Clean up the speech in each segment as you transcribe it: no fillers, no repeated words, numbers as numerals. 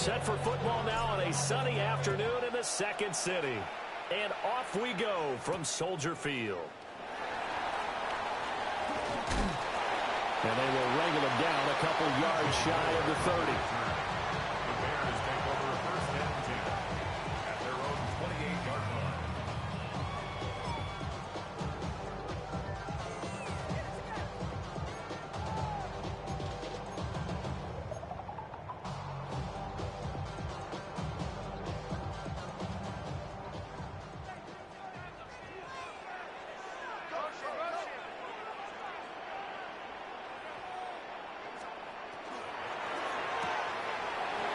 Set for football now on a sunny afternoon in the Second City. And off we go from Soldier Field. And they will wrangle him down a couple yards shy of the 30. The Bears take over a first and 10 at their own 28-yard line.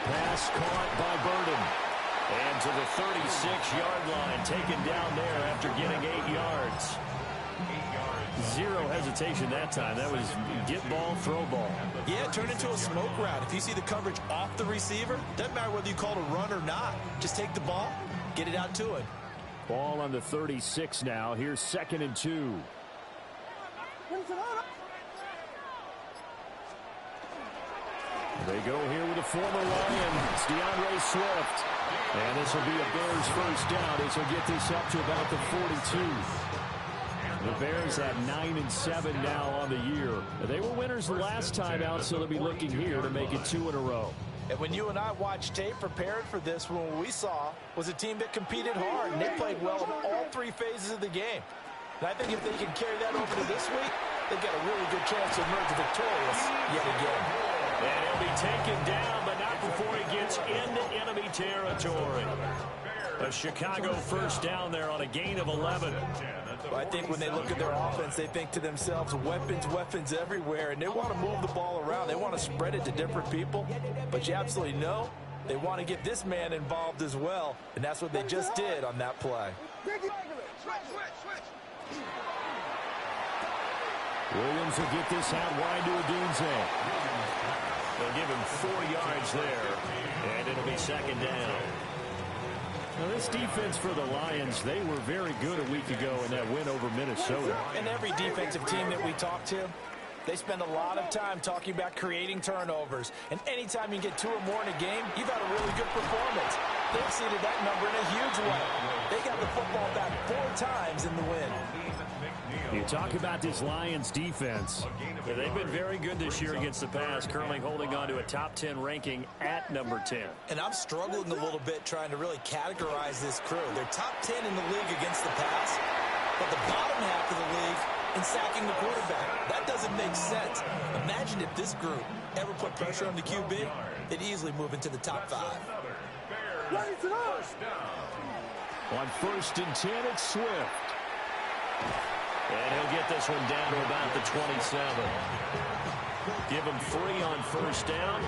Pass caught by Burden. And to the 36-yard line, taken down there after getting 8 yards. 8 yards. Zero hesitation that time. That was get ball, throw ball. Yeah, it turned into a smoke route. If you see the coverage off the receiver, doesn't matter whether you call it a run or not. Just take the ball, get it out to him. Ball on the 36 now. Here's 2nd and 2. They go here with a former Lion. It's DeAndre Swift. And this will be a Bears first down as he'll get this up to about the 42. The Bears at 9-7 now on the year. They were winners the last time out, so they'll be looking here to make it 2 in a row. And when you and I watched tape prepared for this, what we saw was a team that competed hard, and they played well in all 3 phases of the game. And I think if they can carry that over to this week, they've got a really good chance to emerge victorious yet again. And he'll be taken down, but not before he gets into enemy territory. A Chicago first down there on a gain of 11. I think when they look at their offense, they think to themselves, weapons, weapons everywhere, and they want to move the ball around. They want to spread it to different people, but you absolutely know they want to get this man involved as well, and that's what they just did on that play. Williams will get this out wide to Odunze. They'll give him 4 yards there, and it'll be 2nd down. Now, this defense for the Lions, they were very good a week ago in that win over Minnesota. And every defensive team that we talk to, they spend a lot of time talking about creating turnovers. And anytime you get 2 or more in a game, you've had a really good performance. They exceeded that number in a huge way. They got the football back 4 times in the win. You talk about this Lions defense. Yeah, they've been very good this year against the pass, currently holding on to a top 10 ranking at number 10. And I'm struggling a little bit trying to really categorize this crew. They're top 10 in the league against the pass, but the bottom half of the league in sacking the quarterback. That doesn't make sense. Imagine if this group ever put pressure on the QB, they'd easily move into the top 5. On 1st and 10, it's Swift. And he'll get this one down to about the 27. Give him 3 on first down.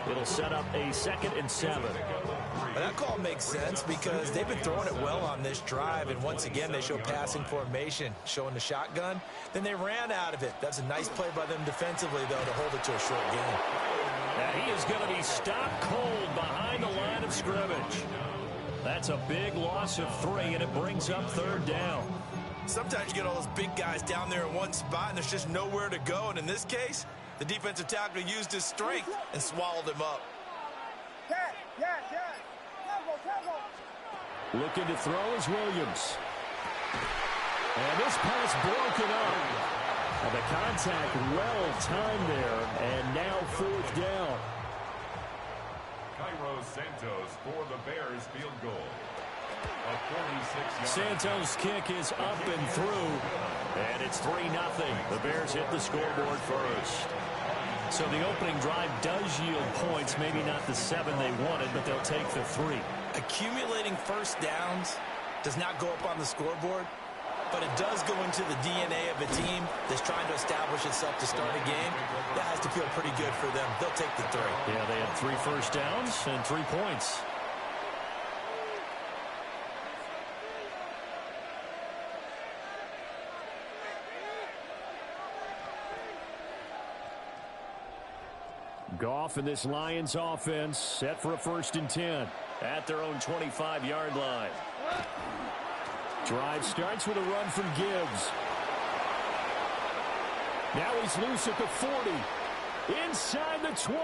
It'll set up a 2nd and 7. And that call makes sense because they've been throwing it well on this drive, and once again they show passing formation, showing the shotgun. Then they ran out of it. That's a nice play by them defensively, though, to hold it to a short game. Now he is going to be stopped cold behind the line of scrimmage. That's a big loss of 3, and it brings up 3rd down. Sometimes you get all those big guys down there in one spot, and there's just nowhere to go. And in this case, the defensive tackle used his strength and swallowed him up. Looking to throw is Williams. And this pass broken up. And the contact well timed there, and now 4th down. Cairo Santos for the Bears field goal. A 46-yard. Santos' kick is up and through, and it's 3-0. The Bears hit the scoreboard first. So the opening drive does yield points, maybe not the 7 they wanted, but they'll take the 3. Accumulating first downs does not go up on the scoreboard, but it does go into the DNA of a team that's trying to establish itself to start a game. That has to feel pretty good for them. They'll take the 3. Yeah, they had 3 first downs and 3 points. Goff and this Lions offense set for a 1st and 10 at their own 25-yard line. Drive starts with a run from Gibbs. Now he's loose at the 40. Inside the 20.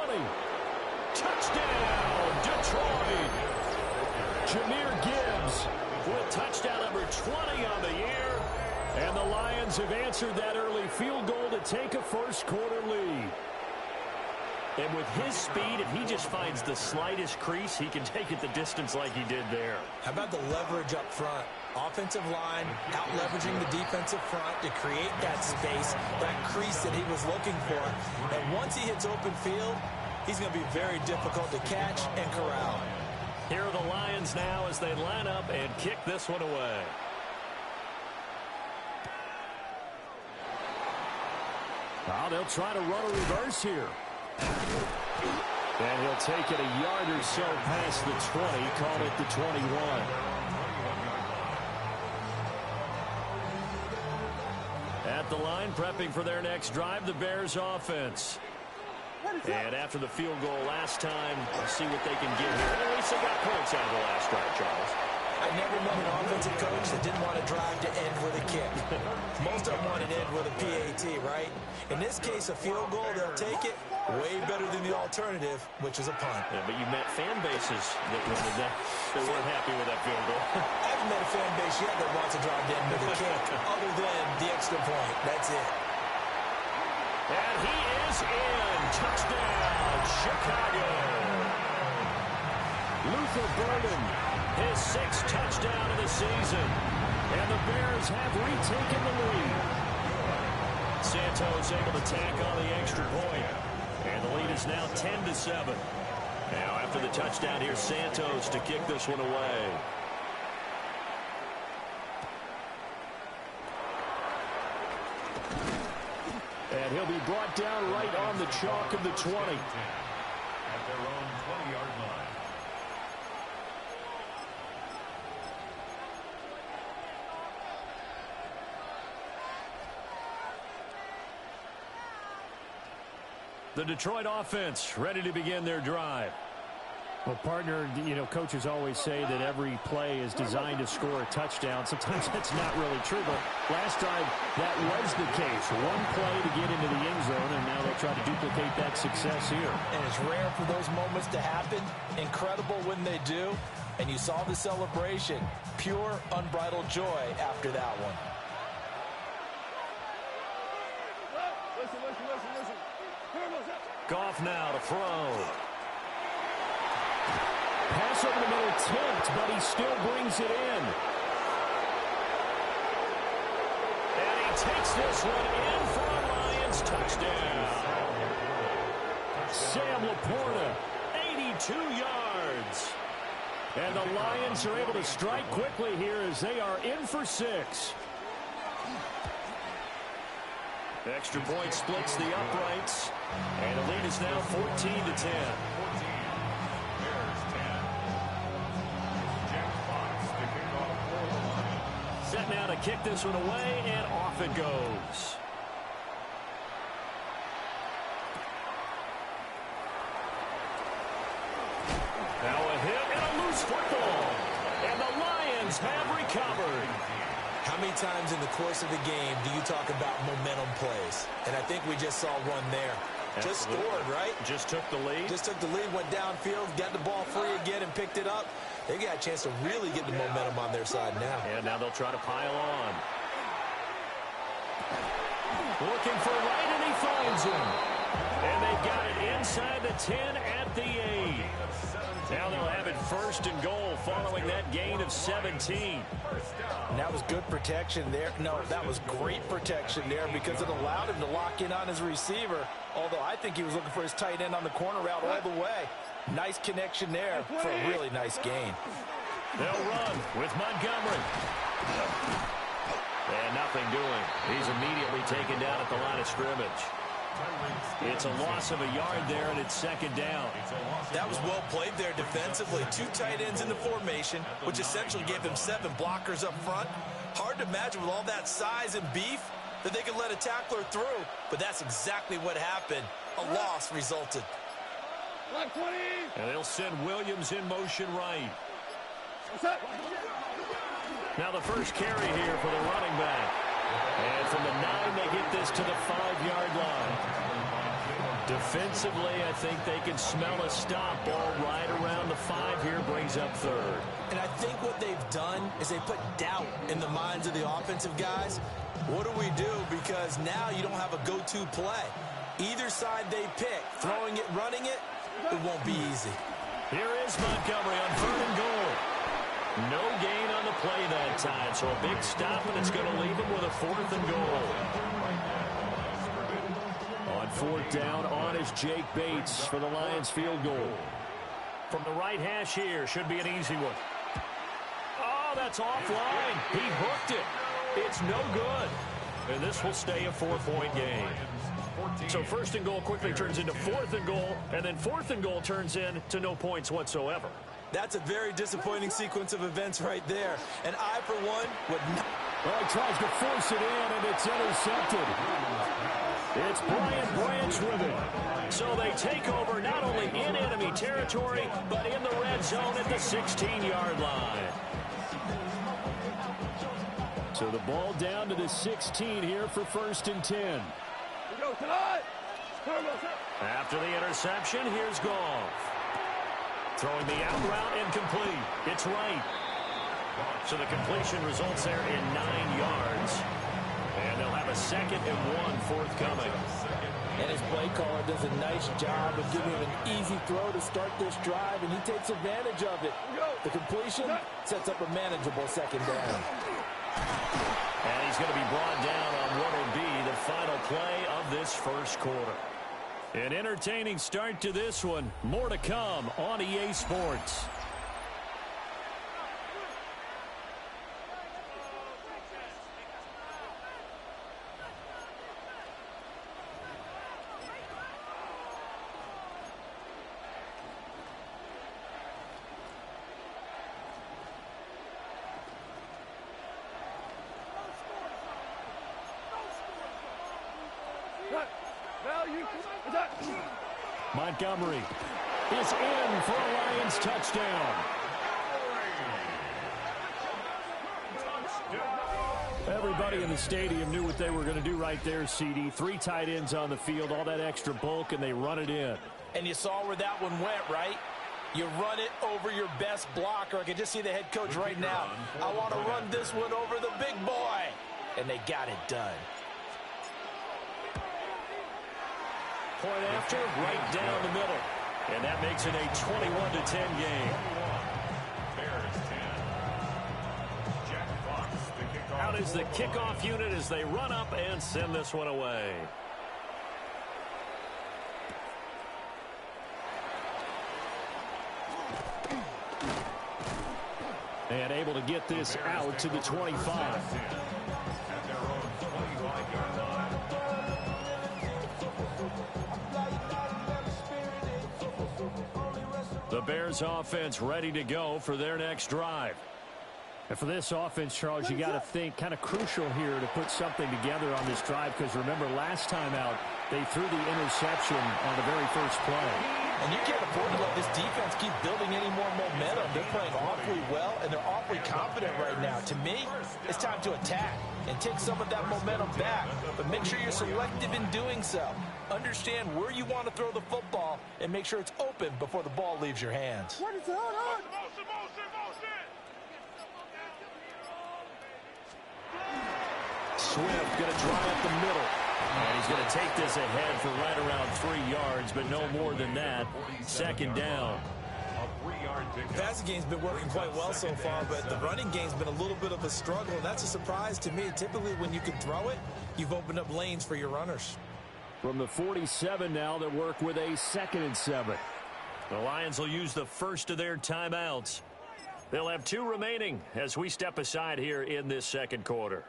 Touchdown, Detroit! Jahmyr Gibbs with touchdown number 20 on the year. And the Lions have answered that early field goal to take a first-quarter lead. And with his speed, if he just finds the slightest crease, he can take it the distance like he did there. How about the leverage up front? Offensive line out-leveraging the defensive front to create that space, that crease that he was looking for. And once he hits open field, he's going to be very difficult to catch and corral. Here are the Lions now as they line up and kick this one away. Well, they'll try to run a reverse here. And he'll take it a yard or so past the 20, call it the 21. At the line, prepping for their next drive, the Bears offense. And after the field goal last time, we'll see what they can get here. At least they got points out of the last drive, Charles. I never met an offensive coach that didn't want to drive to end with a kick. Most of them want to end with a PAT, right? In this case, a field goal, they'll take it way better than the alternative, which is a punt. Yeah, but you met fan bases that weren't happy with that field goal. I haven't met a fan base yet that wants to drive to end with a kick, other than the extra point. That's it. And he is in. Touchdown, Chicago. Luther Burden, his 6th touchdown of the season. And the Bears have retaken the lead. Santos able to tack on the extra point. And the lead is now 10-7. Now after the touchdown, here's Santos to kick this one away. And he'll be brought down right on the chalk of the 20. At their own 20-yard line. The Detroit offense ready to begin their drive. Well, partner, you know, coaches always say that every play is designed to score a touchdown. Sometimes that's not really true, but last time that was the case. One play to get into the end zone, and now they'll try to duplicate that success here. And it's rare for those moments to happen. Incredible when they do. And you saw the celebration. Pure, unbridled joy after that one. Goff now to throw. Pass over the middle, tipped, but he still brings it in. And he takes this one in for a Lions touchdown. Sam Laporta, 82 yards. And the Lions are able to strike quickly here as they are in for 6. Extra point splits the uprights. And the lead is now 14-10. Set now to kick this one away, and off it goes. Now a hit and a loose football. And the Lions have recovered. How many times in the course of the game do you talk about momentum plays? And I think we just saw one there. Just scored, right? Just took the lead. Just took the lead, went downfield, got the ball free again and picked it up. They got a chance to really get the momentum on their side now. And now they'll try to pile on. Looking for right, and he finds him. And they got it inside the 10 at the 8. Now they'll have it 1st and goal following that gain of 17. And that was good protection there. No, that was great protection there because it allowed him to lock in on his receiver. Although I think he was looking for his tight end on the corner route all the way. Nice connection there for a really nice gain. They'll run with Montgomery. And nothing doing. He's immediately taken down at the line of scrimmage. It's a loss of a yard there, and it's 2nd down. That was well played there defensively. 2 tight ends in the formation, which essentially gave them 7 blockers up front. Hard to imagine with all that size and beef that they could let a tackler through, but that's exactly what happened. A loss resulted. And they'll send Williams in motion right. Now the first carry here for the running back. And from the 9, they get this to the 5-yard line. Defensively, I think they can smell a stop. Ball right around the 5 here, brings up third. And I think what they've done is they put doubt in the minds of the offensive guys. What do we do? Because now you don't have a go-to play. Either side they pick, throwing it, running it, it won't be easy. Here is Montgomery on 3rd and goal. No gain on the play that time, so a big stop, and it's going to leave him with a 4th and goal. On 4th down, on is Jake Bates for the Lions field goal. From the right hash here, should be an easy one. Oh, that's offline. He hooked it. It's no good. And this will stay a 4-point game. So 1st and goal quickly turns into 4th and goal, and then 4th and goal turns into no points whatsoever. That's a very disappointing sequence of events right there. And I, for one, would not. Well, he tries to force it in, and it's intercepted. It's Brian Branch with it. So they take over not only in enemy territory, but in the red zone at the 16-yard line. So the ball down to the 16 here for 1st and 10. After the interception, here's Goff. Throwing the out route incomplete. It's right. So the completion results there in 9 yards. And they'll have a 2nd and 1 forthcoming. And his play caller does a nice job of giving him an easy throw to start this drive, and he takes advantage of it. The completion sets up a manageable 2nd down. And he's going to be brought down on what will be the final play of this 1st quarter. An entertaining start to this one. More to come on EA Sports. Montgomery is in for a Lions touchdown. Everybody in the stadium knew what they were going to do right there, CD. 3 tight ends on the field, all that extra bulk, and they run it in. And you saw where that one went, right? You run it over your best blocker. I can just see the head coach right now. I want to run this one over the big boy. And they got it done. Point after, right down the middle. And that makes it a 21-10 game. Bears 10. Jack Fox, the kickoff. Out is the kickoff unit as they run up and send this one away. And able to get this out to the 25. At their own 25-yard line. The Bears offense ready to go for their next drive. And for this offense, Charles, you got to think kind of crucial here to put something together on this drive, because remember last time out they threw the interception on the very first play. And you can't afford to let this defense keep building any more momentum. They're playing awfully well, and they're awfully confident right now. To me, it's time to attack and take some of that momentum back. But make sure you're selective in doing so. Understand where you want to throw the football and make sure it's open before the ball leaves your hands. Swift going to drive up the middle. And he's going to take this ahead for right around 3 yards, but no more than that. 2nd down. The passing game's been working quite well so far, but the running game's been a little bit of a struggle, and that's a surprise to me. Typically, when you can throw it, you've opened up lanes for your runners. From the 47 now, they work with a 2nd and 7. The Lions will use the first of their timeouts. They'll have 2 remaining as we step aside here in this 2nd quarter.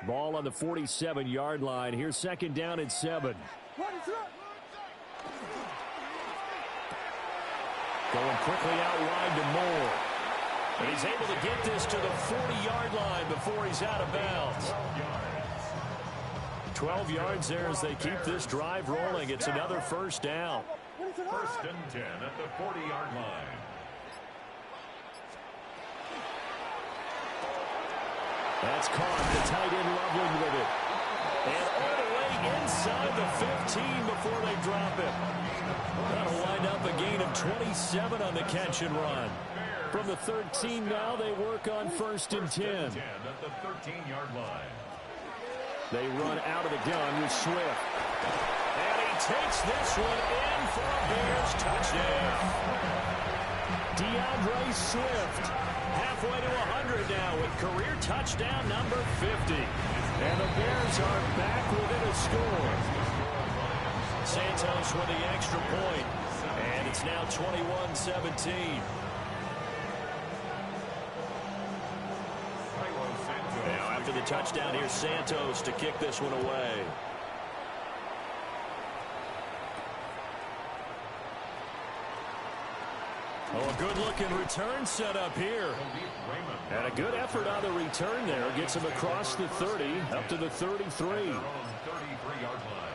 Ball on the 47-yard line. Here's 2nd down and 7. Going quickly out wide to Moore. And he's able to get this to the 40-yard line before he's out of bounds. 12 yards there as they keep this drive rolling. It's another 1st down. 1st and 10 at the 40-yard line. That's caught. The tight end Loveland with it. And all the way inside the 15 before they drop it. That'll wind up a gain of 27 on the catch and run. From the 13 now, they work on 1st and 10. At the 13-yard line. They run out of the gun with Swift. And he takes this one in for a Bears touchdown. DeAndre Swift, halfway to 100 now with career touchdown number 50. And the Bears are back within a score. Santos with the extra point. And it's now 21-17. Now after the touchdown, here's Santos to kick this one away. Oh, a good-looking return set up here. And a good effort on the return there. Gets him across the 30, up to the 33. 33-yard line.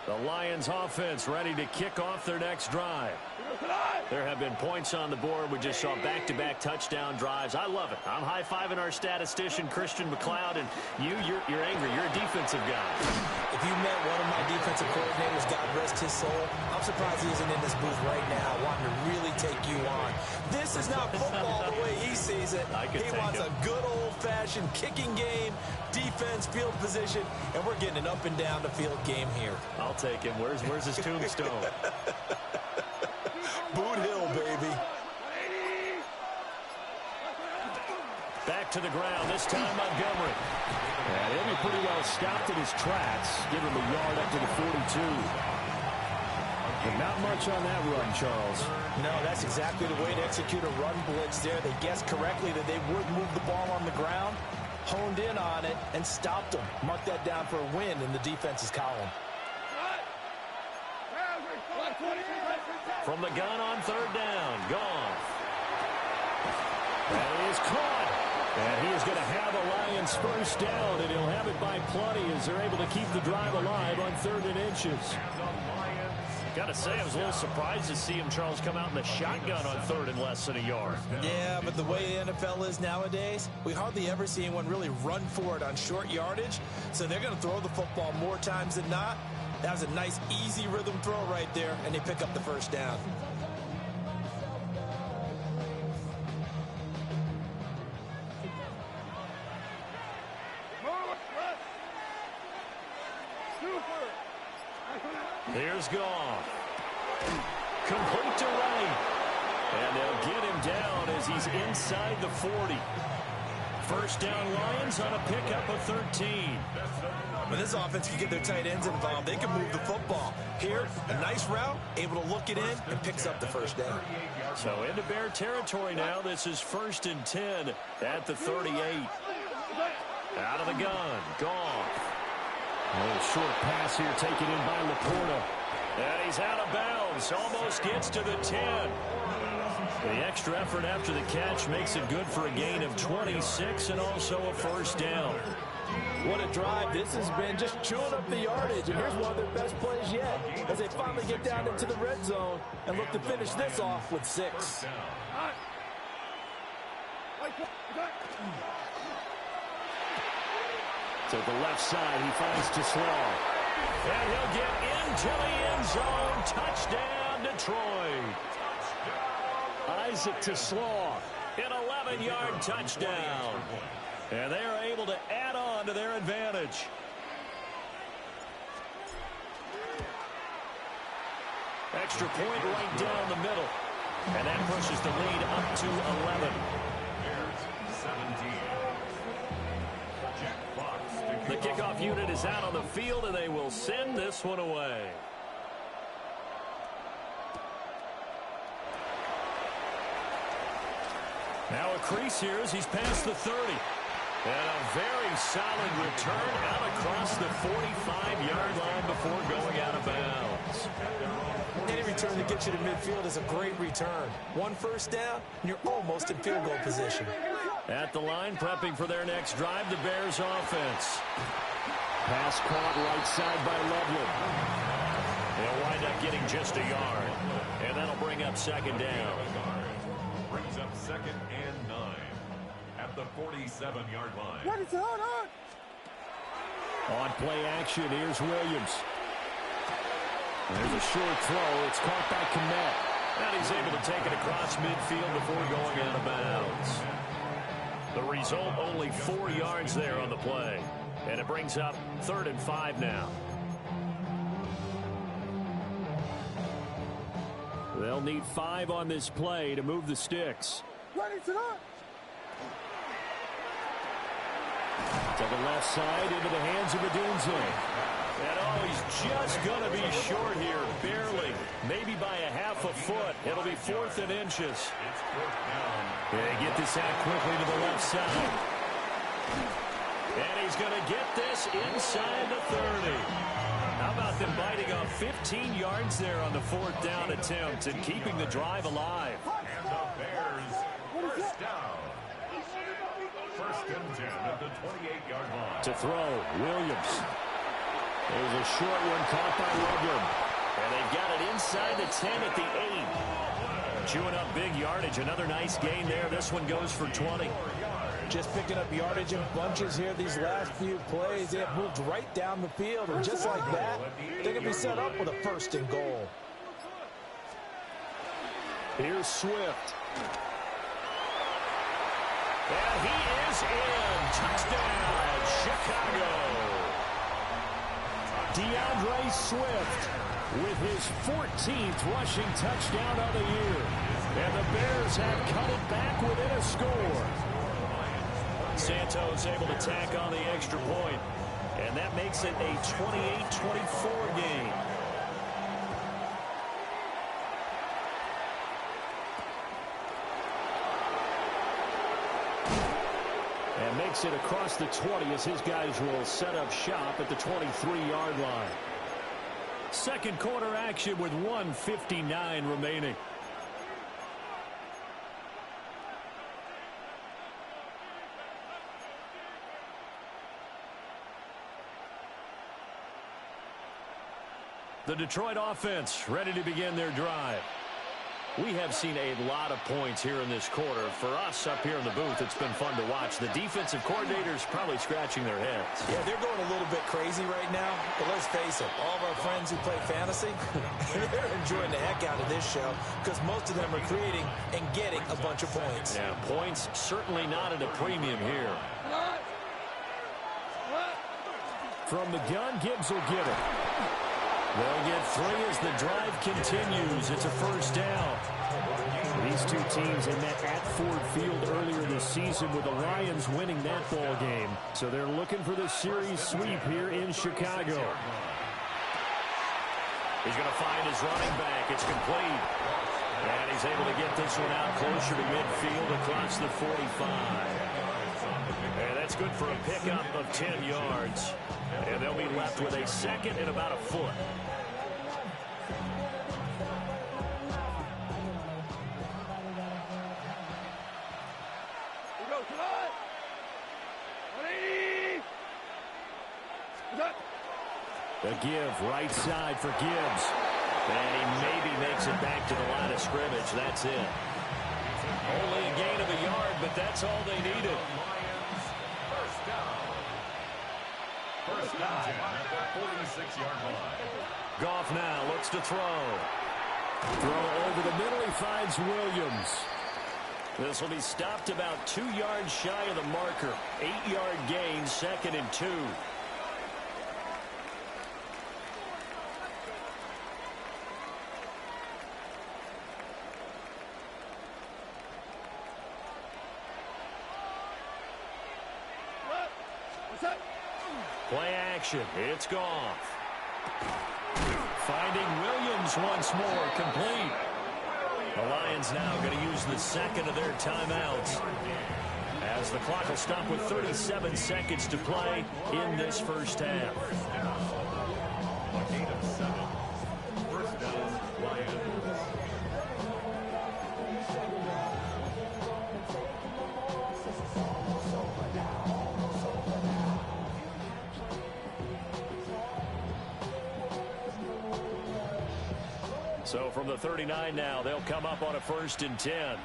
The Lions offense ready to kick off their next drive. There have been points on the board. We just saw back-to-back touchdown drives. I love it. I'm high-fiving our statistician, Christian McLeod, and you're angry. You're a defensive guy. If you met one of my defensive coordinators, God rest his soul, I'm surprised he isn't in this booth right now wanting to really take you on. This is not football the way he sees it. He wants a good old-fashioned kicking game, defense, field position, and we're getting an up-and-down-the-field game here. I'll take him. Where's his tombstone? Boot Hill, baby. Back to the ground, this time Montgomery. And he'll be pretty well stopped in his tracks. Give him a yard up to the 42. But not much on that run, Charles. No, that's exactly the way to execute a run blitz there. They guessed correctly that they would move the ball on the ground, honed in on it, and stopped them. Mark that down for a win in the defense's column. From the gun on 3rd down, gone. That is caught. And he is going to have a Lions first down, and he'll have it by plenty as they're able to keep the drive alive on 3rd and inches. Got to say, I was a little surprised to see him, Charles, come out in the shotgun on 3rd and less than a yard. Yeah, but the way the NFL is nowadays, we hardly ever see anyone really run for it on short yardage. So they're going to throw the football more times than not. That was a nice, easy rhythm throw right there, and they pick up the first down. Here's Goff. Complete to right. And they'll get him down as he's inside the 40. First down Lions on a pickup of 13. When this offense can get their tight ends involved, they can move the football. Here, a nice route, able to look it in, and picks up the first down. So into Bear territory now. This is 1st and 10 at the 38. Out of the gun, Goff. A little short pass here taken in by Laporta. And he's out of bounds. Almost gets to the 10. The extra effort after the catch makes it good for a gain of 26 and also a first down. What a drive this has been, just chewing up the yardage. And here's one of their best plays yet as they finally get down into the red zone and look to finish this off with 6. To the left side, he finds Tesslaw. And he'll get into the end zone. Touchdown, Detroit. Isaac Tesslaw, an 11-yard touchdown. And they are able to add on to their advantage. Extra point right down the middle. And that pushes the lead up to 11. The kickoff unit is out on the field, and they will send this one away. Now a crease here as he's past the 30. And a very solid return out across the 45-yard line before going out of bounds. Any return that gets you to midfield is a great return. One first down, and you're almost in field goal position. At the line, prepping for their next drive, the Bears offense. Pass caught right side by Loveland. They'll wind up getting just a yard. And that'll bring up 2nd down. Brings up 2nd and 9 at the 47-yard line. On play action, here's Williams. There's a short throw. It's caught by Kmet. And he's able to take it across midfield before going out of bounds. The result, only 4 yards there on the play. And it brings up 3rd and 5 now. They'll need 5 on this play to move the sticks. To the left side, into the hands of Odunze. And oh, he's just going to be short here, barely. Maybe by a half a foot. It'll be 4th and inches. It's 4th down. They get this out quickly to the left side. And he's going to get this inside the 30. How about them biting off 15 yards there on the 4th down attempt and keeping the drive alive? And the Bears, 1st down. 1st and 10 at the 28-yard line. To throw, Williams. There's a short one caught by Rugland. And they've got it inside the 10 at the 8. Chewing up big yardage. Another nice gain there. This one goes for 20. Just picking up yardage in bunches here these last few plays. They have moved right down the field. And just like that, they're going to be set up with a 1st and goal. Here's Swift. And he is in. Touchdown, Chicago. DeAndre Swift with his 14th rushing touchdown of the year. And the Bears have cut it back within a score. Santos able to tack on the extra point. And that makes it a 28-24 game. And makes it across the 20 as his guys will set up shop at the 23-yard line. Second quarter action with 1:59 remaining. The Detroit offense ready to begin their drive. We have seen a lot of points here in this quarter. For us up here in the booth, it's been fun to watch. The defensive coordinators probably scratching their heads. Yeah, they're going a little bit crazy right now. But let's face it, all of our friends who play fantasy, they're enjoying the heck out of this show because most of them are creating and getting a bunch of points. Yeah, points certainly not at a premium here. From the gun, Gibbs will get it. They'll get 3 as the drive continues. It's a 1st down. These two teams had met at Ford Field earlier this season with the Lions winning that ball game. So they're looking for the series sweep here in Chicago. He's going to find his running back. It's complete. And he's able to get this one out closer to midfield across the 45. And that's good for a pickup of 10 yards. And they'll be left with a 2nd and about a foot. The give, right side for Gibbs. And he maybe makes it back to the line of scrimmage. That's it. Only a gain of a yard, but that's all they needed. First down at the 46-yard line. Goff now looks to throw. Throw over the middle. He finds Williams. This will be stopped about 2 yards shy of the marker. 8-yard gain, 2nd and 2. Play action. It's Goff. Finding Williams once more. Complete. The Lions now going to use the 2nd of their timeouts as the clock will stop with 37 seconds to play in this 1st half. A gain of 7. 1st down, Lions. So from the 39 now, they'll come up on a 1st and 10.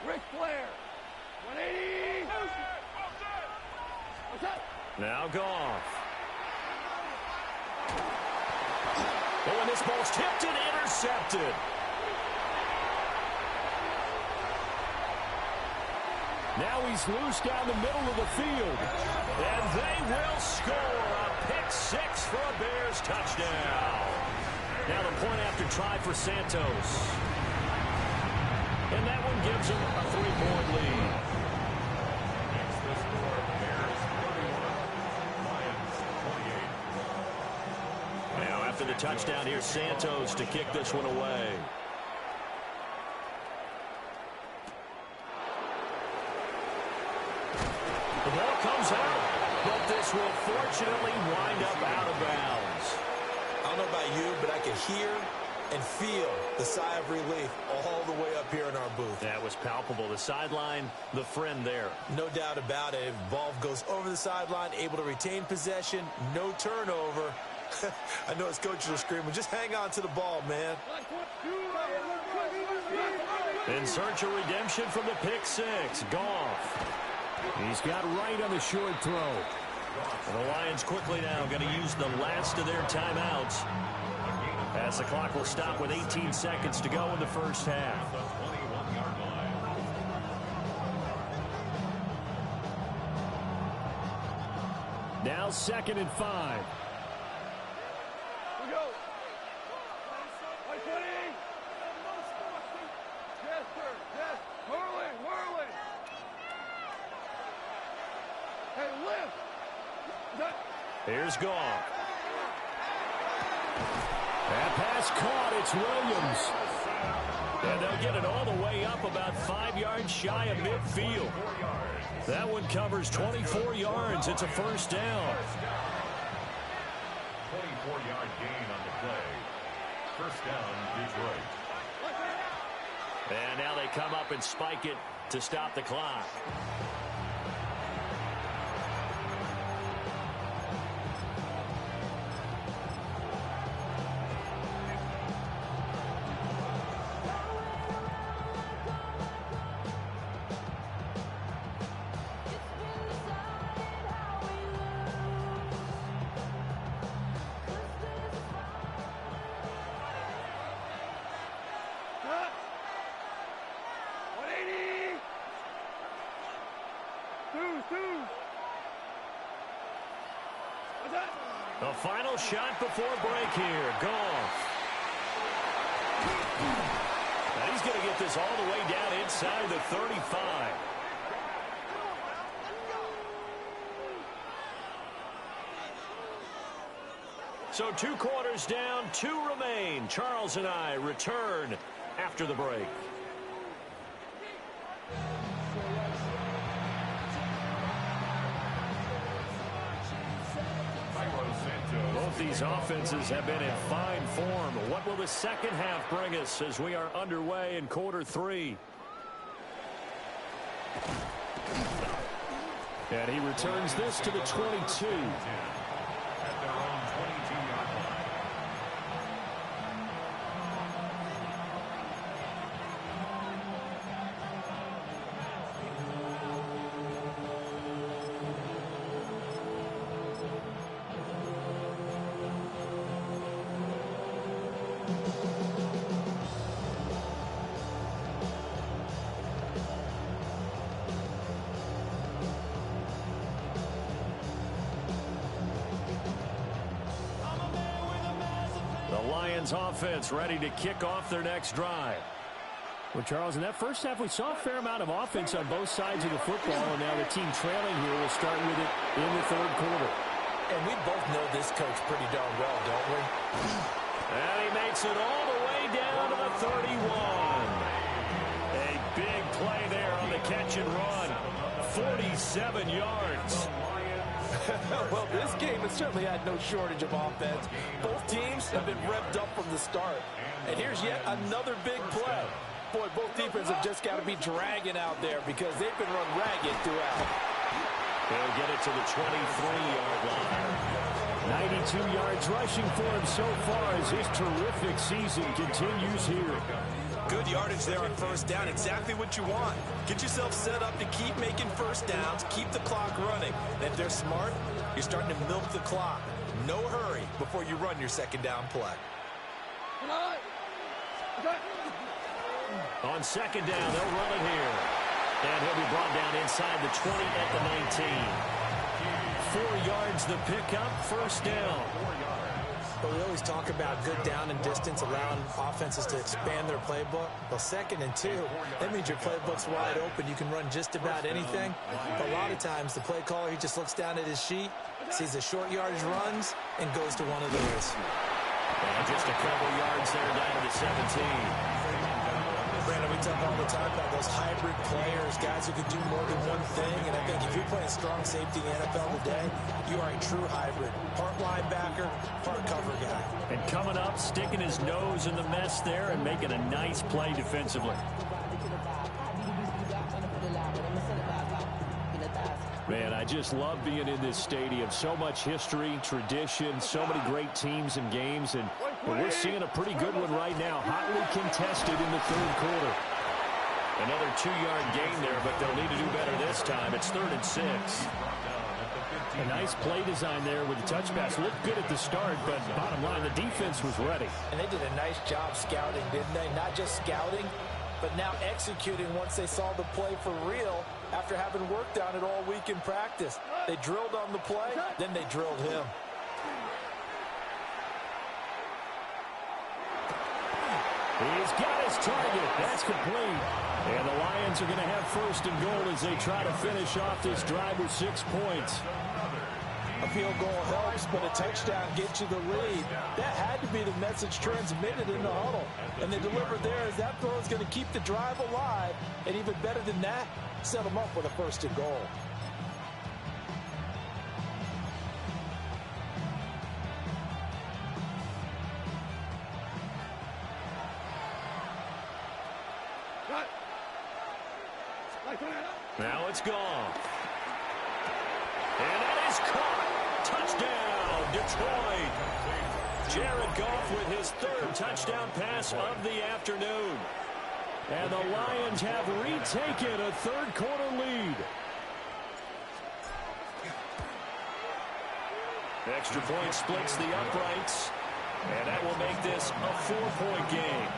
Ric Flair. 180. Now Goff. Oh, and this ball's tipped and intercepted. Now he's loose down the middle of the field. And they will score a pick six for a Bears touchdown. Now the point after try for Santos. And that one gives them a 3-point lead. Makes the score Bears 41, Lions 28. Now after the touchdown, here's Santos to kick this one away. The ball comes out, but this will fortunately wind up out of bounds. I don't know about you, but I can hear and feel the sigh of relief all the way up here in our booth. That was palpable. The sideline, the friend there. No doubt about it. Ball goes over the sideline, able to retain possession, no turnover. I know his coaches are screaming, just hang on to the ball, man. In search of redemption from the pick six, Goff. He's got right on the short throw. And the Lions quickly now going to use the last of their timeouts as the clock will stop with 18 seconds to go in the first half. The 21-yard line. Now 2nd and 5. We go. 120. Yes, sir. Yes. Whirling. Hey, lift. Here's Goff. That pass caught. It's Williams. And they'll get it all the way up about 5 yards shy of midfield. That one covers 24 yards. It's a first down. 24-yard gain on the play. First down, Detroit. And now they come up and spike it to stop the clock. The final shot before break here. Goff. Now he's going to get this all the way down inside the 35. So 2 quarters down, 2 remain. Charles and I return after the break. Both these offenses have been in fine form. What will the second half bring us as we are underway in quarter 3? And he returns this to the 22. At their own 22-yard line. Offense ready to kick off their next drive. Well, Charles, in that first half, we saw a fair amount of offense on both sides of the football, and now the team trailing here will start with it in the third quarter. And we both know this coach pretty darn well, don't we? And he makes it all the way down to the 31. A big play there on the catch and run. 47 yards. Well, this game has certainly had no shortage of offense. Both teams have been revved up from the start. And here's yet another big play. Boy, both defenses have just got to be dragging out there because they've been run ragged throughout. They'll get it to the 23-yard line. 92 yards rushing for him so far as his terrific season continues here. Good yardage there on first down. Exactly what you want. Get yourself set up to keep making first downs, keep the clock running. And if they're smart, you're starting to milk the clock. No hurry before you run your second down play. On second down, they'll run it here. And he'll be brought down inside the 20 at the 19. 4 yards the pickup, first down. But we always talk about good down and distance, allowing offenses to expand their playbook. Well, 2nd and 2, that means your playbook's wide open. You can run just about anything. But a lot of times, the play caller, he just looks down at his sheet, sees the short yardage runs, and goes to one of those. And just a couple yards there down to the 17. Brandon, we talk all the time about those hybrid players, guys who can do more than one thing. And I think if you're playing strong safety in the NFL today, you are a true hybrid. Part linebacker, part cover guy. And coming up, sticking his nose in the mess there and making a nice play defensively. Man, I just love being in this stadium. So much history, tradition, so many great teams and games. And we're seeing a pretty good one right now. Hotly contested in the 3rd quarter. Another 2-yard gain there, but they'll need to do better this time. It's 3rd and 6. A nice play design there with the touch pass. Looked good at the start, but bottom line, the defense was ready. And they did a nice job scouting, didn't they? Not just scouting, but now executing once they saw the play for real after having worked on it all week in practice. They drilled on the play, then they drilled him. He's got his target. That's complete. And the Lions are going to have 1st and goal as they try to finish off this drive with 6 points. A field goal helps, but a touchdown gets you the lead. That had to be the message transmitted in the huddle. And they delivered there as that throw is going to keep the drive alive. And even better than that, set them up with a 1st and goal. Now it's gone. And that is caught. Touchdown, Detroit. Jared Goff with his 3rd touchdown pass of the afternoon. And the Lions have retaken a 3rd quarter lead. Extra point splits the uprights. And that will make this a 4-point game.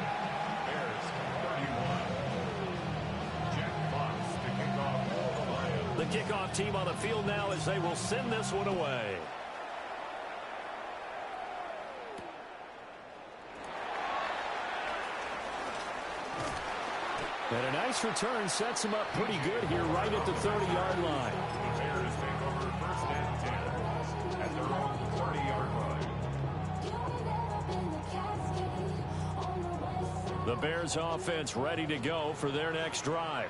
The kickoff team on the field now as they will send this one away. And a nice return sets him up pretty good here right at the 30-yard line. The Bears take over 1st and 10 at their own 30-yard line. The Bears offense ready to go for their next drive.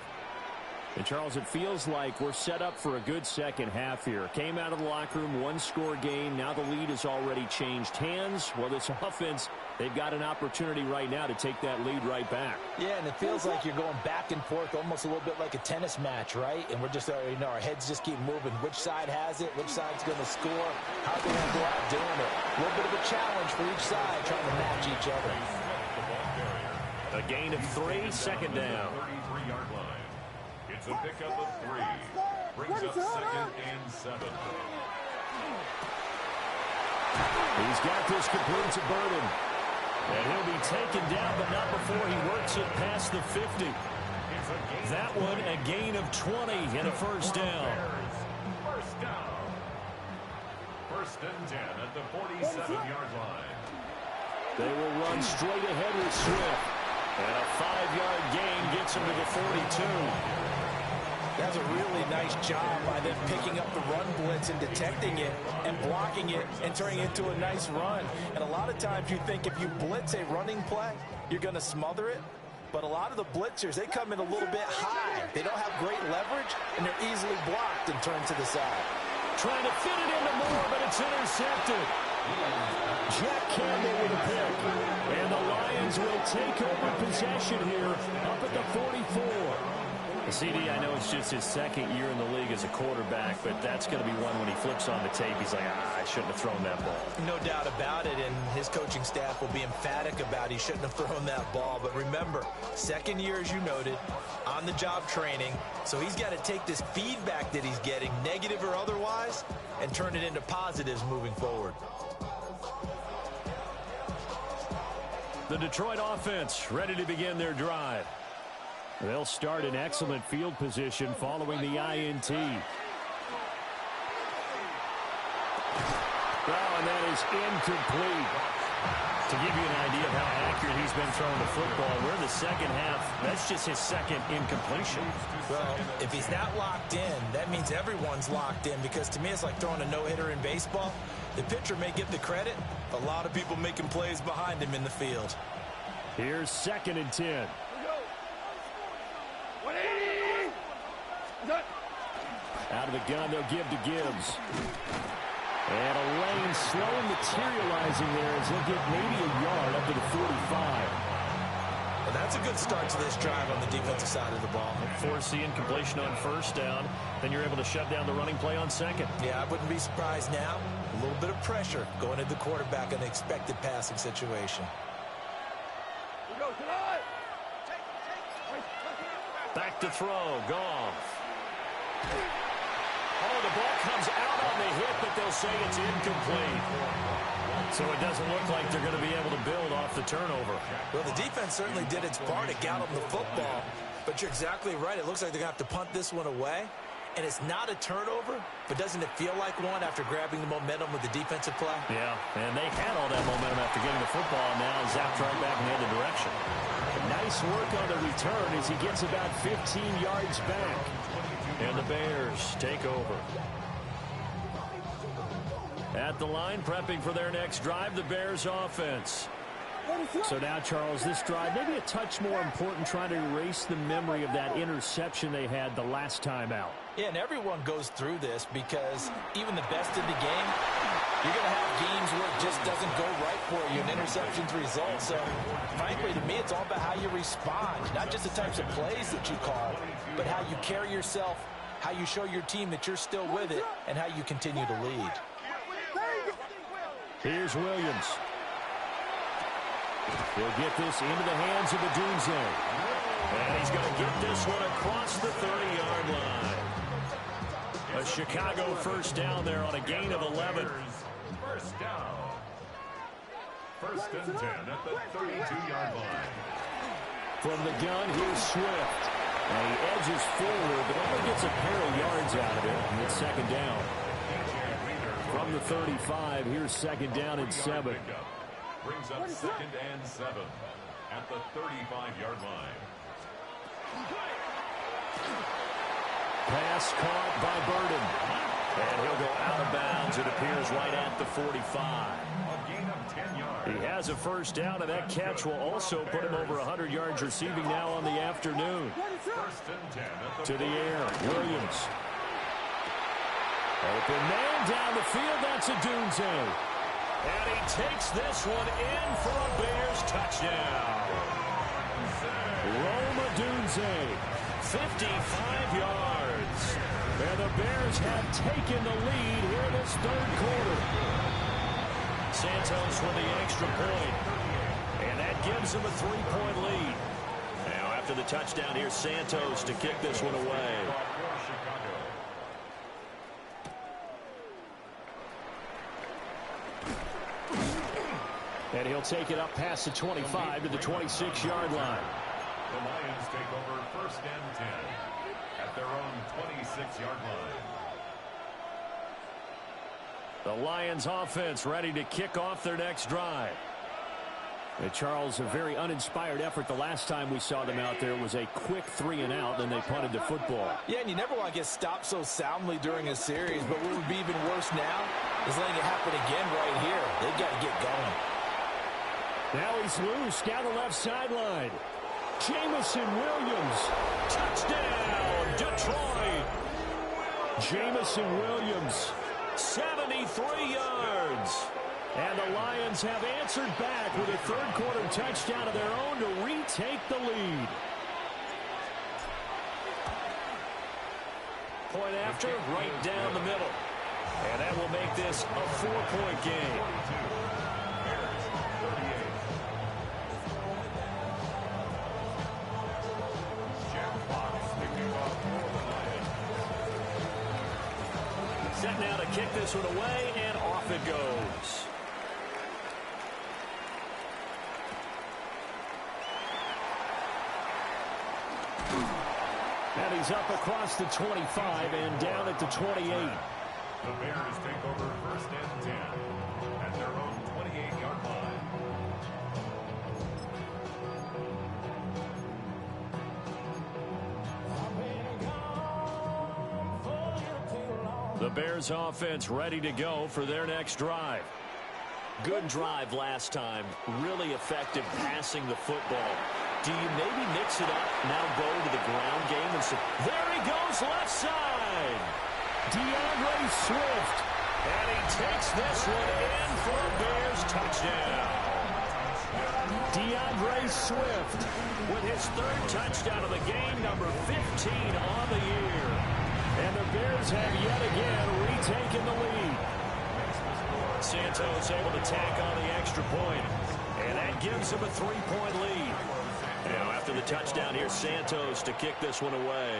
And, Charles, it feels like we're set up for a good second half here. Came out of the locker room, 1-score game. Now the lead has already changed hands. Well, this offense, they've got an opportunity right now to take that lead right back. Yeah, and it feels like you're going back and forth almost a little bit like a tennis match, right? And we're just, our heads just keep moving. Which side has it? Which side's going to score? How are they going to go out doing it? A little bit of a challenge for each side, trying to match each other. A gain of 3, second down. 33-yard line. It's a pickup of 3. Brings up 2nd and 7. He's got this complete to Burden. And he'll be taken down, but not before he works it past the 50. That one, a gain of 20 and a 1st down. First down. 1st and 10 at the 47-yard line. They will run straight ahead with Swift. And a 5-yard gain gets him to the 42. That's a really nice job by them picking up the run blitz and detecting it and blocking it and turning it into a nice run. And a lot of times you think if you blitz a running play, you're going to smother it. But a lot of the blitzers, they come in a little bit high. They don't have great leverage, and they're easily blocked and turned to the side. Trying to fit it into Moore, but it's intercepted. Jack Campbell with a pick. And the Lions will take over possession here up at the 44. CD, I know it's just his second year in the league as a quarterback, but that's going to be one when he flips on the tape, he's like, I shouldn't have thrown that ball. No doubt about it, and his coaching staff will be emphatic about he shouldn't have thrown that ball. But remember, second year, as you noted, on-the-job training, so he's got to take this feedback that he's getting, negative or otherwise, and turn it into positives moving forward. The Detroit offense ready to begin their drive. They'll start in excellent field position following the INT. Well, and that is incomplete. To give you an idea of how accurate he's been throwing the football, we're in the second half. That's just his second incompletion. Well, if he's not locked in, that means everyone's locked in, because to me it's like throwing a no-hitter in baseball. The pitcher may get the credit. A lot of people making plays behind him in the field. Here's 2nd and 10. 180. Out of the gun, they'll give to Gibbs. And a lane slow materializing there as he'll get maybe a yard up to the 45. Well, that's a good start to this drive on the defensive side of the ball. Force the incompletion on first down. Then you're able to shut down the running play on second. Yeah, I wouldn't be surprised now. A little bit of pressure going at the quarterback in the expected passing situation. We go tonight. Back to throw. Goff. Oh, the ball comes out on the hit, but they'll say it's incomplete. So it doesn't look like they're going to be able to build off the turnover. Well, the defense certainly did its part to gallop the football. But you're exactly right. It looks like they're going to have to punt this one away. And it's not a turnover, but doesn't it feel like one after grabbing the momentum with the defensive play? Yeah, and they had all that momentum after getting the football, and now zapped right back in the other direction. Nice work on the return as he gets about 15 yards back. And the Bears take over. At the line, prepping for their next drive, the Bears offense. So now, Charles, this drive, maybe a touch more important, trying to erase the memory of that interception they had the last time out. Yeah, and everyone goes through this, because even the best in the game, you're going to have games where it just doesn't go right for you, and interceptions result. So, frankly, to me, it's all about how you respond, not just the types of plays that you call, but how you carry yourself, how you show your team that you're still with it, and how you continue to lead. Here's Williams. He'll get this into the hands of Odunze. And he's going to get this one across the 30-yard line. A Chicago first down there on a gain of 11. First down. 1st and 10 at the 32-yard line. From the gun, here's Swift. And he edges forward, but only gets a pair of yards out of it. And it's 2nd down. From the 35, here's 2nd down and 7. Brings up 2nd and 7 at the 35-yard line. Pass caught by Burden. And he'll go out of bounds, it appears, right at the 45. A gain of 10 yards. He has a first down, and that catch will also put him over 100 yards receiving now on the afternoon. 1st and 10 at the To the air, Williams. Open man down the field, that's Odunze. And he takes this one in for a Bears touchdown. Rome Odunze, 55 yards. And the Bears have taken the lead here in this 3rd quarter. Santos with the extra point. And that gives him a 3-point lead. Now after the touchdown, here's Santos to kick this one away. And he'll take it up past the 25 to the 26-yard line. The Lions take over 1st and 10 at their own 26-yard line. The Lions offense ready to kick off their next drive. And Charles, a very uninspired effort the last time we saw them out there. It was a quick 3-and-out, then they punted the football. Yeah, and you never want to get stopped so soundly during a series, but what would be even worse now is letting it happen again right here. They've got to get going. Now he's loose down the left sideline. Jamison Williams. Touchdown, Detroit. Jamison Williams, 73 yards. And the Lions have answered back with a 3rd quarter touchdown of their own to retake the lead. Point after, right down the middle. And that will make this a 4-point game. Bears 38. Jeff Fox picking off for the Lions. Set now to kick this one away, and off it goes. And he's up across the 25 and down at the 28. The Bears take over first and 10 at their own 28-yard line. The Bears offense ready to go for their next drive. Good drive last time. Really effective passing the football. Do you maybe mix it up, now go to the ground game? And so, there he goes left side. DeAndre Swift. And he takes this one in for a Bears touchdown. DeAndre Swift with his third touchdown of the game, number 15 on the year. And the Bears have yet again retaken the lead. Santos able to tack on the extra point. And that gives him a 3-point lead. Now after the touchdown, here's Santos to kick this one away.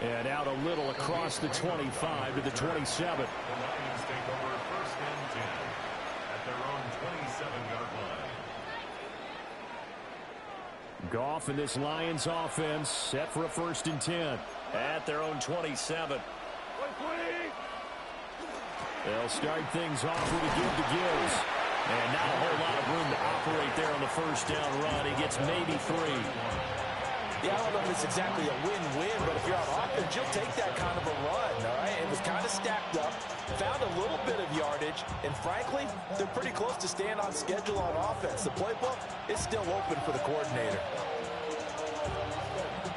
And out a little across the 25 to the 27. The Lions take over first and 10 at their own 27-yard line. Goff and this Lions offense set for a first and 10 at their own 27. They'll start things off with a give to Gibbs. And not a whole lot of room to operate there on the first down run. He gets maybe 3. Yeah, I don't know if it's exactly a win-win, but if you're on offense, you'll take that kind of a run, all right? It was kind of stacked up, found a little bit of yardage, and frankly, they're pretty close to staying on schedule on offense. The playbook is still open for the coordinator.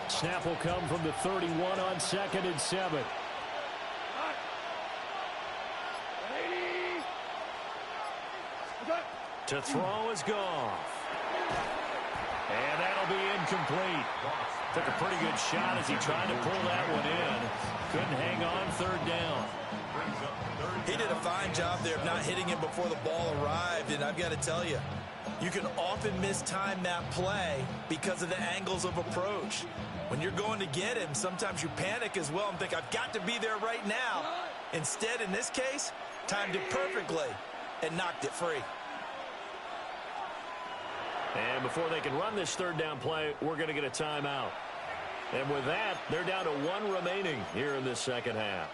Snap will come from the 31 on 2nd and 7. To throw is Goff. And that'll be incomplete. Took a pretty good shot as he tried to pull that one in. Couldn't hang on third down. He did a fine job there of not hitting him before the ball arrived, and I've got to tell you, you can often mistime that play because of the angles of approach. When you're going to get him, sometimes you panic as well and think, I've got to be there right now. Instead, in this case, timed it perfectly and knocked it free. And before they can run this third down play, we're going to get a timeout. And with that, they're down to 1 remaining here in this second half.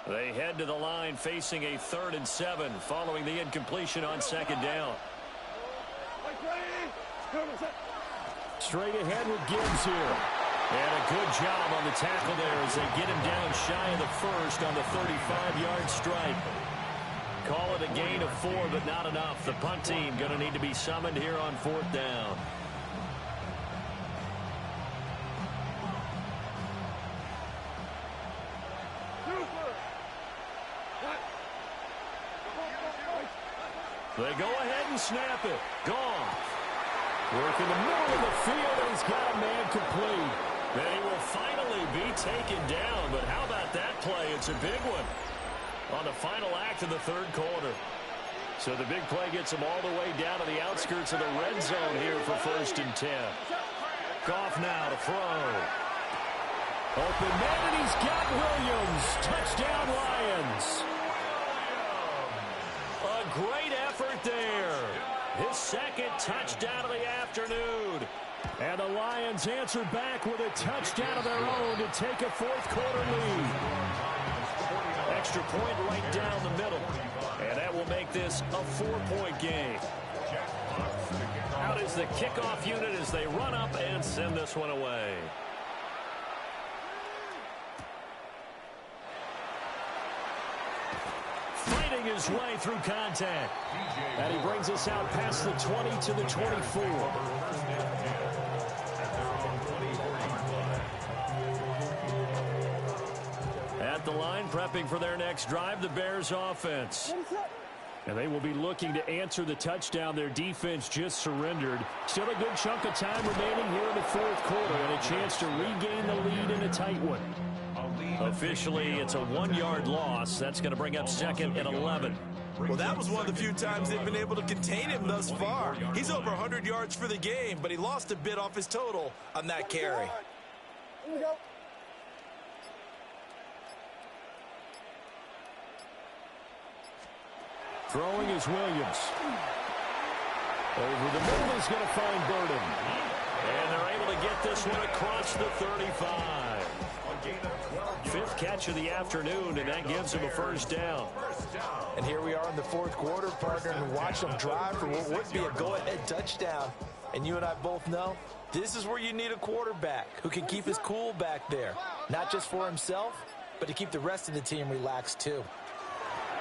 They head to the line facing a 3rd and 7 following the incompletion on 2nd down. Straight ahead with Gibbs here. And a good job on the tackle there as they get him down shy of the first on the 35-yard stripe. Call it a gain of 4, but not enough. The punt team going to need to be summoned here on 4th down. They go ahead and snap it. Goff. Working the middle of the field, and he's got a man complete. Then he will finally be taken down, but how about that play? It's a big one on the final act of the 3rd quarter. So the big play gets him all the way down to the outskirts of the red zone here for 1st and 10. Goff now to throw. Open man, and he's got Williams. Touchdown, Lions. A great effort there. His 2nd touchdown of the afternoon. And the Lions answer back with a touchdown of their own to take a 4th quarter lead. Extra point right down the middle. And that will make this a 4-point game. Out is the kickoff unit as they run up and send this one away. Fighting his way through contact. And he brings us out past the 20 to the 24. prepping for their next drive, the Bears offense. And they will be looking to answer the touchdown their defense just surrendered. Still a good chunk of time remaining here in the fourth quarter and a chance to regain the lead in a tight one. Officially, it's a 1-yard loss. That's going to bring up 2nd and 11. Well, that was one of the few times they've been able to contain him thus far. He's over 100 yards for the game, but he lost a bit off his total on that carry. Here we go. Throwing is Williams. Over the middle is going to find Burden. And they're able to get this one across the 35. 5th catch of the afternoon, and that gives him a first down. And here we are in the fourth quarter, partner, and watch them drive for what would be a go-ahead touchdown. And you and I both know this is where you need a quarterback who can keep his cool back there. Not just for himself, but to keep the rest of the team relaxed too.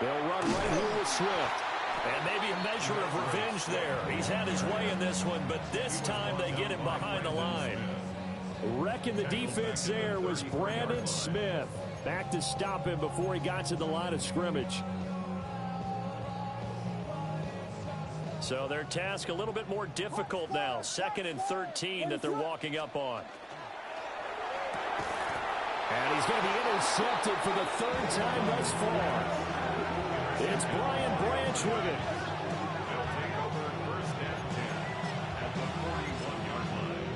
They'll run right here with Swift. And maybe a measure of revenge there. He's had his way in this one, but this time they get him behind the line. Wrecking the defense there was Brandon Smith. Back to stop him before he got to the line of scrimmage. So their task a little bit more difficult now. 2nd and 13 that they're walking up on. And he's going to be intercepted for the 3rd time thus far. It's Brian Branch with it. They'll take over 1st and 10 at the 41-yard line.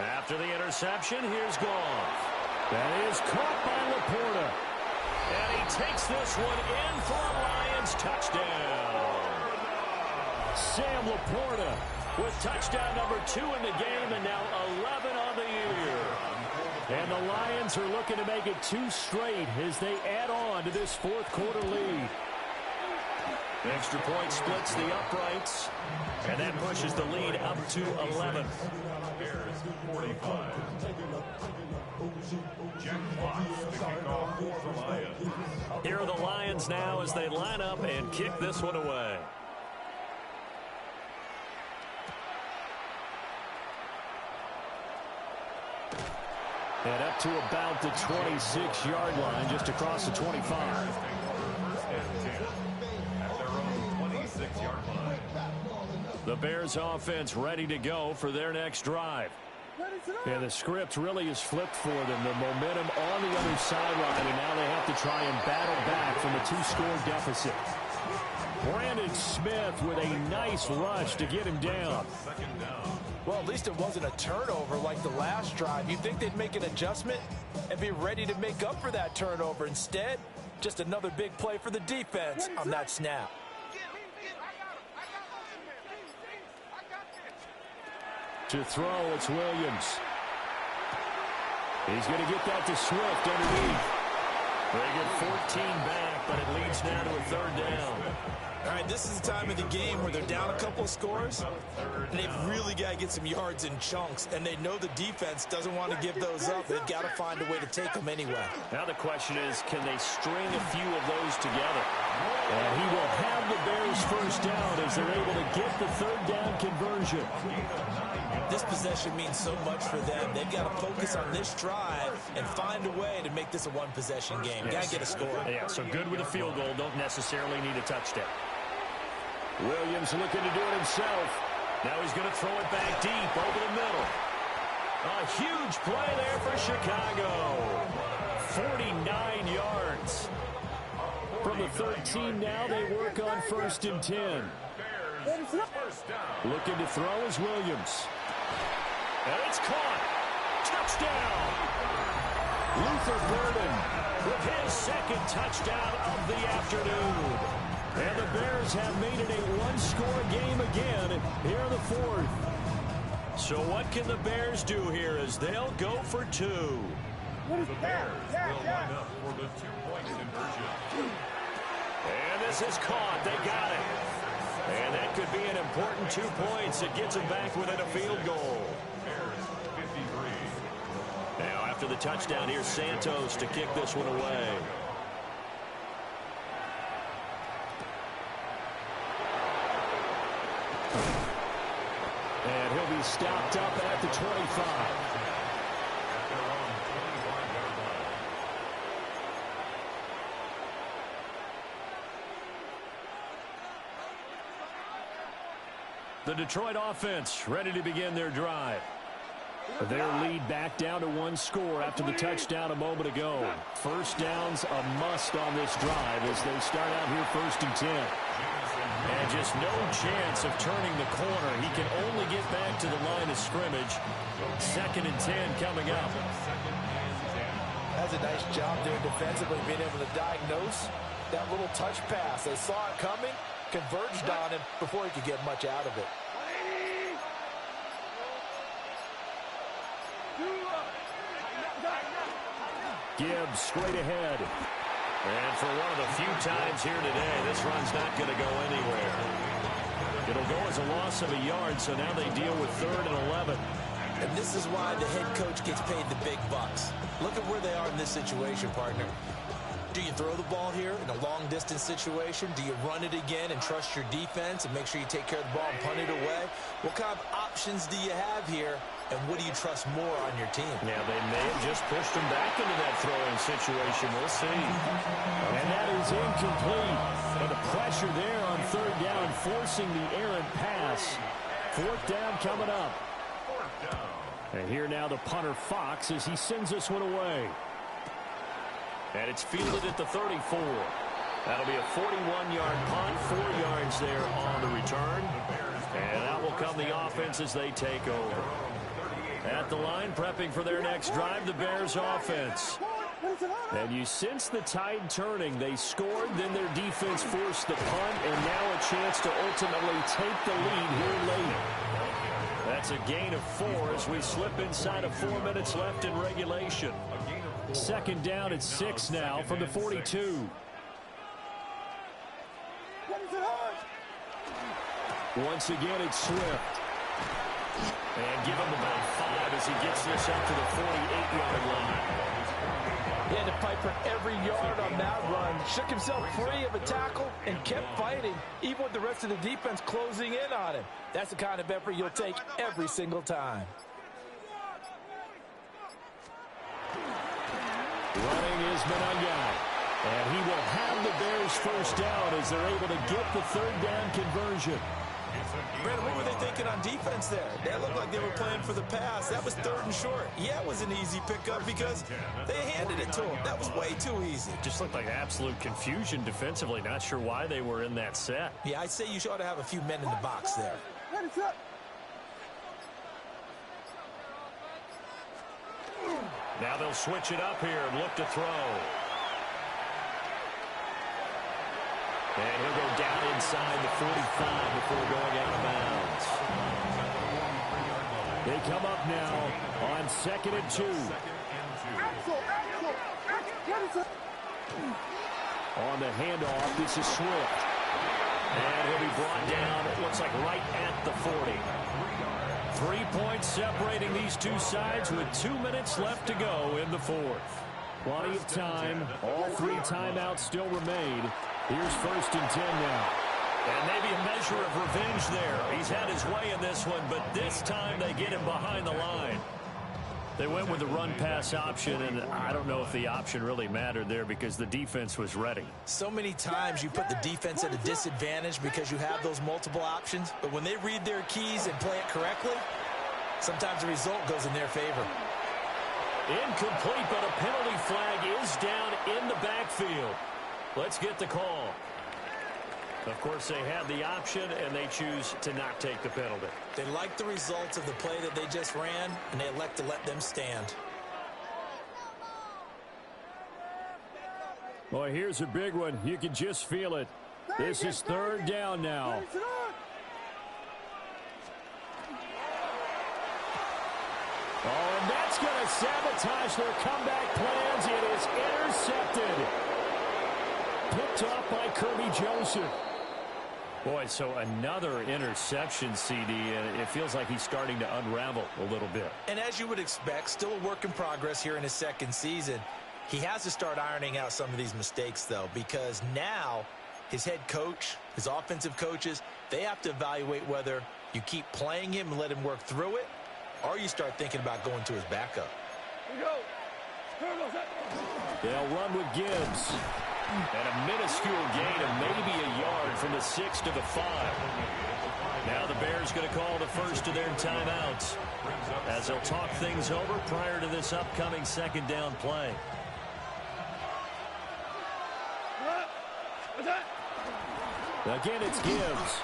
After the interception, here's Goff. That is caught by Laporta. And he takes this one in for a Lions touchdown. Sam Laporta with touchdown number 2 in the game, and now 11 on the year. And the Lions are looking to make it 2 straight as they add on to this fourth quarter lead. Extra point splits the uprights, and that pushes the lead up to 11. Bears 45. Jack Fox to kick off for the Lions. Here are the Lions now as they line up and kick this one away. And up to about the 26-yard line, just across the 25. First and 10 at their own 26-yard line. The Bears offense ready to go for their next drive. And the script really is flipped for them. The momentum on the other sideline, and now they have to try and battle back from a 2-score deficit. Brandon Smith with a nice rush to get him down. Second down. Well, at least it wasn't a turnover like the last drive. You'd think they'd make an adjustment and be ready to make up for that turnover. Instead, just another big play for the defense on that snap. To throw, it's Williams. He's going to get that to Swift underneath. They get 14 back, but it leads now to a 3rd down. All right, this is the time of the game where they're down a couple of scores, and they've really got to get some yards in chunks, and they know the defense doesn't want to give those up. They've got to find a way to take them anyway. Now the question is, can they string a few of those together? And he will have the Bears first down as they're able to get the 3rd down conversion. This possession means so much for them. They've got to focus on this drive and find a way to make this a one-possession game. Got to get a score. Yeah, so good with a field goal. Don't necessarily need a touchdown. Williams looking to do it himself. Now he's going to throw it back deep over the middle. A huge play there for Chicago. 49 yards. From the 13 now, they work on 1st and 10. Looking to throw is Williams. And it's caught. Touchdown. Luther Burden with his 2nd touchdown of the afternoon. And the Bears have made it a 1-score game again here in the 4th. So what can the Bears do here as they'll go for 2? The Bears will line up for the 2-point conversion. And this is caught. They got it. And that could be an important 2 points. It gets them back within a field goal. Bears 53. Now after the touchdown, here's Santos to kick this one away. will be stopped up at the 25. The Detroit offense ready to begin their drive. Their lead back down to one score after the touchdown a moment ago. First down's a must on this drive as they start out here 1st and 10. And just no chance of turning the corner. He can only get back to the line of scrimmage. 2nd and 10 coming up. That's a nice job there defensively, being able to diagnose that little touch pass. They saw it coming, converged on him before he could get much out of it. Gibbs straight ahead. And for one of the few times here today, this run's not going to go anywhere. It'll go as a loss of a yard, so now they deal with 3rd and 11. And this is why the head coach gets paid the big bucks. Look at where they are in this situation, partner. Do you throw the ball here in a long-distance situation? Do you run it again and trust your defense and make sure you take care of the ball and punt it away? What kind of options do you have here, and what do you trust more on your team? Yeah, they may have just pushed him back into that throwing situation. We'll see. And that is incomplete. But the pressure there on 3rd down, forcing the errant pass. 4th down coming up. And here now the punter Fox as he sends this one away. And it's fielded at the 34. That'll be a 41-yard punt, 4 yards there on the return. And out will come the offense as they take over. At the line, prepping for their next drive, the Bears offense. And you sense the tide turning. They scored, then their defense forced the punt, and now a chance to ultimately take the lead here late. That's a gain of 4 as we slip inside of 4 minutes left in regulation. 2nd down at 6 now from the 42. Once again, it's Swift. And give him about 5 as he gets this up to the 48-yard line. He had to fight for every yard on that run. Shook himself free of a tackle and kept fighting, even with the rest of the defense closing in on him. That's the kind of effort you'll take every single time. Running is Monangai. And he will have the Bears first down as they're able to get the 3rd down conversion. Brandon, what were they thinking on defense there? They looked like they were playing for the pass. That was 3rd and short. Yeah, it was an easy pickup because they handed it to him. That was way too easy. Just looked like absolute confusion defensively. Not sure why they were in that set. Yeah, I'd say you ought to have a few men in the box there. Now they'll switch it up here and look to throw. And he'll go down inside the 45 before going out of bounds. They come up now on 2nd and 2. On the handoff, this is Swift. And he'll be brought down, it looks like right at the 40. 3 points separating these two sides with 2 minutes left to go in the 4th. Plenty of time. All 3 timeouts still remain. Here's 1st and 10 now. And maybe a measure of revenge there. He's had his way in this one, but this time they get him behind the line. They went with the run-pass option, and I don't know if the option really mattered there because the defense was ready. So many times you put the defense at a disadvantage because you have those multiple options, but when they read their keys and play it correctly, sometimes the result goes in their favor. Incomplete, but a penalty flag is down in the backfield. Let's get the call. Of course, they had the option, and they choose to not take the penalty. They like the results of the play that they just ran, and they elect to let them stand. Boy, here's a big one. You can just feel it. This is 3rd down now. Oh, and that's going to sabotage their comeback plans. It is intercepted. Picked off by Kirby Joseph. Boy, so another interception, CD, and it feels like he's starting to unravel a little bit. And as you would expect, still a work in progress here in his 2nd season. He has to start ironing out some of these mistakes, though, because now his head coach, his offensive coaches, they have to evaluate whether You keep playing him and let him work through it, or you start thinking about going to his backup. They'll run with Gibbs. And a minuscule gain of maybe a yard from the 6 to the 5. Now the Bears going to call the first of their timeouts as they'll talk things over prior to this upcoming second down play. Again, it's Gibbs.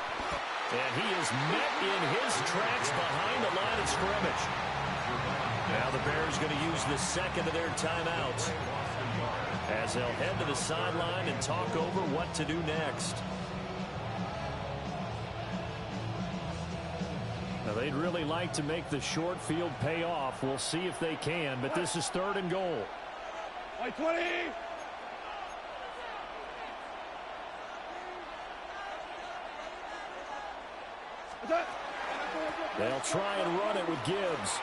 And he is met in his tracks behind the line of scrimmage. Now the Bears going to use the second of their timeouts as they'll head to the sideline and talk over what to do next. Now they'd really like to make the short field pay off. We'll see if they can, but this is 3rd and goal. 20. They'll try and run it with Gibbs.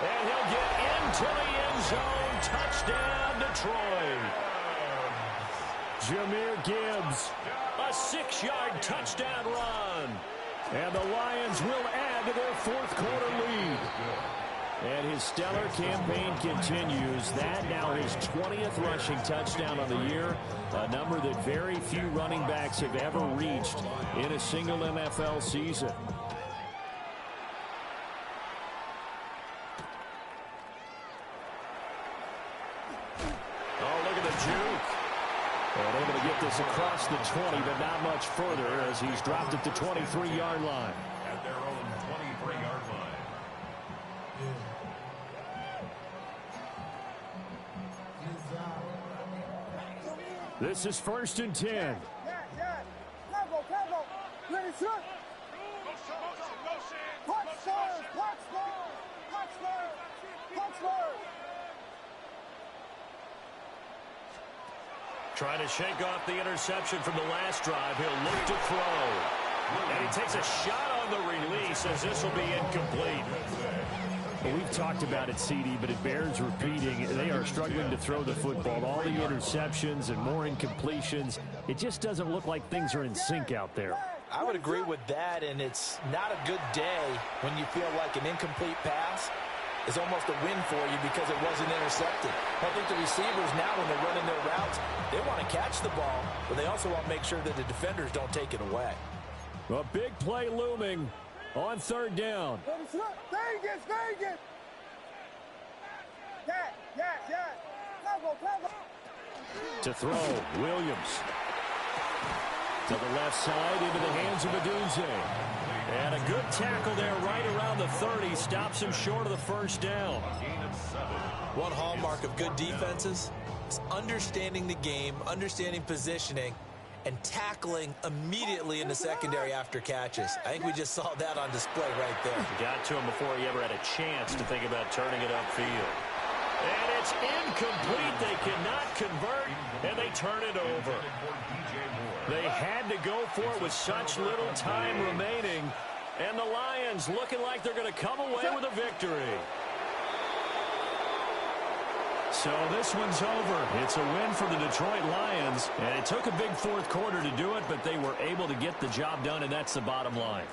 And he'll get into the end zone. Touchdown, Detroit. Jahmyr Gibbs, a 6-yard touchdown run. And the Lions will add to their 4th quarter lead. And his stellar campaign continues. That now his 20th rushing touchdown on the year, a number that very few running backs have ever reached in a single NFL season. And able to get this across the 20, but not much further as he's dropped at the 23-yard line. At their own 23-yard line. This is 1st and 10. Trying to shake off the interception from the last drive. He'll look to throw. And he takes a shot on the release as this will be incomplete. Well, we've talked about it, CD, but it bears repeating. They are struggling to throw the football. All the interceptions and more incompletions. It just doesn't look like things are in sync out there. I would agree with that, and it's not a good day when you feel like an incomplete pass is almost a win for you because it wasn't intercepted. I think the receivers now, when they're running their routes, they want to catch the ball, but they also want to make sure that the defenders don't take it away. A big play looming on 3rd down. Vegas! To throw, Williams. To the left side, into the hands of Odunze. And a good tackle there right around the 30. Stops him short of the 1st down. One hallmark of good defenses is understanding the game, understanding positioning, and tackling immediately in the secondary after catches. I think we just saw that on display right there. Got to him before he ever had a chance to think about turning it upfield. And it's incomplete. They cannot convert, and they turn it over. They had to go for it with such little time remaining, and the Lions looking like they're going to come away with a victory. So this one's over. It's a win for the Detroit Lions, and it took a big 4th quarter to do it, but they were able to get the job done, and that's the bottom line.